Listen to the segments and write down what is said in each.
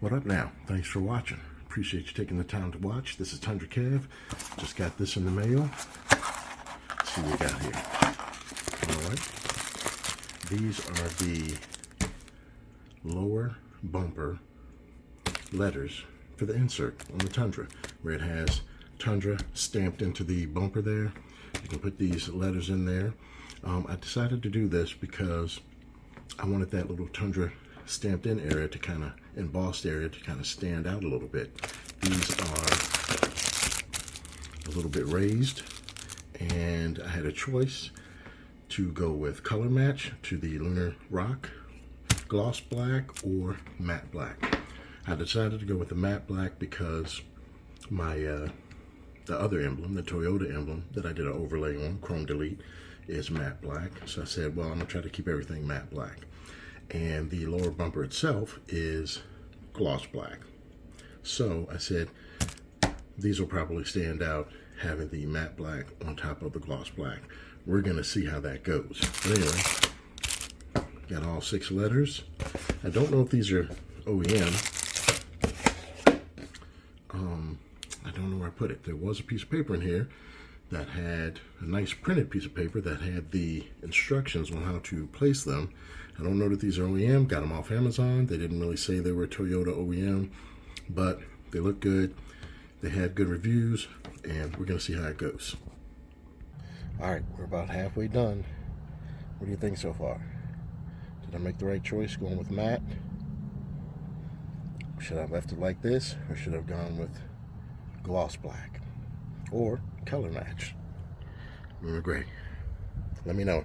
What up now? Thanks for watching. Appreciate you taking the time to watch. This is Tundra Kev. Just got this in the mail. Let's see what we got here. Alright. These are the lower bumper letters for the insert on the Tundra, where it has Tundra stamped into the bumper there. You can put these letters in there. I decided to do this because I wanted that little Tundra stamped in area to kind of, embossed area to kind of stand out a little bit. These are a little bit raised, and I had a choice to go with color match to the Lunar Rock, gloss black or matte black. I decided to go with the matte black because my the other emblem, the Toyota emblem that I did an overlay on, Chrome Delete, is matte black. So I said, well, I'm gonna try to keep everything matte black. And the lower bumper itself is gloss black. So I said, these will probably stand out having the matte black on top of the gloss black. We're gonna see how that goes. But anyway, got all 6 letters. I don't know if these are OEM. I don't know where I put it. There was a piece of paper in here that had a nice printed piece of paper that had the instructions on how to place them. I don't know that these are OEM. Got them off Amazon. They didn't really say they were Toyota OEM, but they look good. They had good reviews, and we're gonna see how it goes. All right, we're about halfway done. What do you think so far? Did I make the right choice going with matte? Should I have left it like this, or should I have gone with gloss black or color match? Lunar gray. Let me know.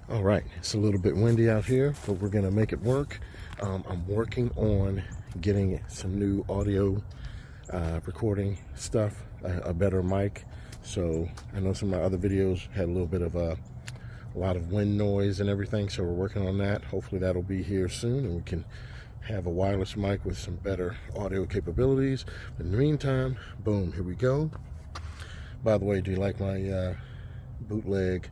All right, it's a little bit windy out here, but we're gonna make it work. I'm working on getting some new audio recording stuff, a better mic. So I know some of my other videos had a little bit of a lot of wind noise and everything, so we're working on that. Hopefully that'll be here soon, and we can have a wireless mic with some better audio capabilities. In the meantime, boom, here we go. By the way, do you like my bootleg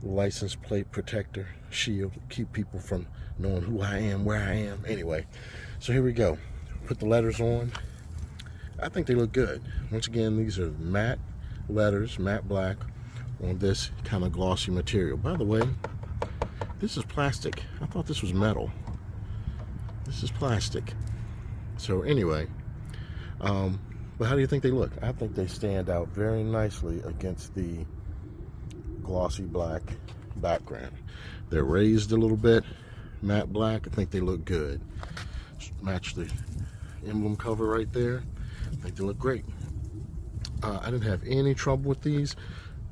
license plate protector shield to keep people from knowing who I am, where I am? Anyway, so here we go. Put the letters on. I think they look good. Once again, these are matte letters, matte black, on this kind of glossy material. By the way, this is plastic. I thought this was metal. This is plastic. So anyway, but how do you think they look? I think they stand out very nicely against the glossy black background. They're raised a little bit, matte black. I think they look good. Match the emblem cover right there. I think they look great. I didn't have any trouble with these.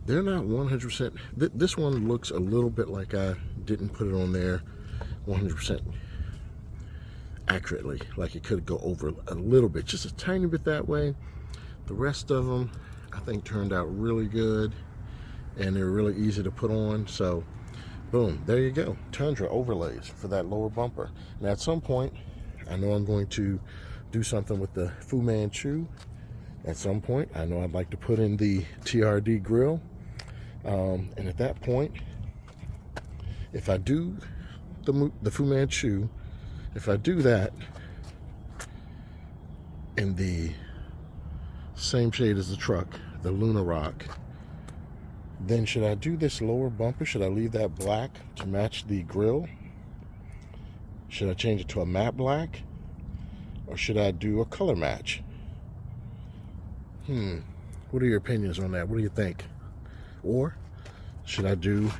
They're not 100%. This one looks a little bit like I didn't put it on there 100% accurately, like it could go over a little bit, just a tiny bit that way. The rest of them I think turned out really good, and they're really easy to put on. So boom, there you go, Tundra overlays for that lower bumper. Now at some point, I know I'm going to do something with the Fu Manchu. At some point, I know I'd like to put in the TRD grill, and at that point, if I do the Fu Manchu, if I do that in the same shade as the truck, the Lunar Rock, then should I do this lower bumper? Should I leave that black to match the grill? Should I change it to a matte black? Or should I do a color match? What are your opinions on that? What do you think? Or should I do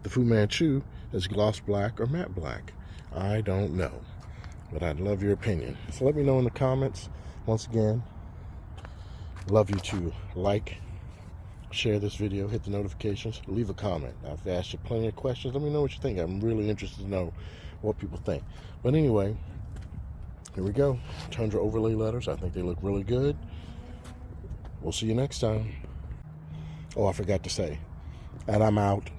the Fu Manchu as gloss black or matte black? I don't know, but I'd love your opinion. So let me know in the comments. Once again, love you to like, share this video, hit the notifications, leave a comment. I've asked you plenty of questions. Let me know what you think. I'm really interested to know what people think. But anyway, here we go. Tundra overlay letters. I think they look really good. We'll see you next time. Oh, I forgot to say, and I'm out.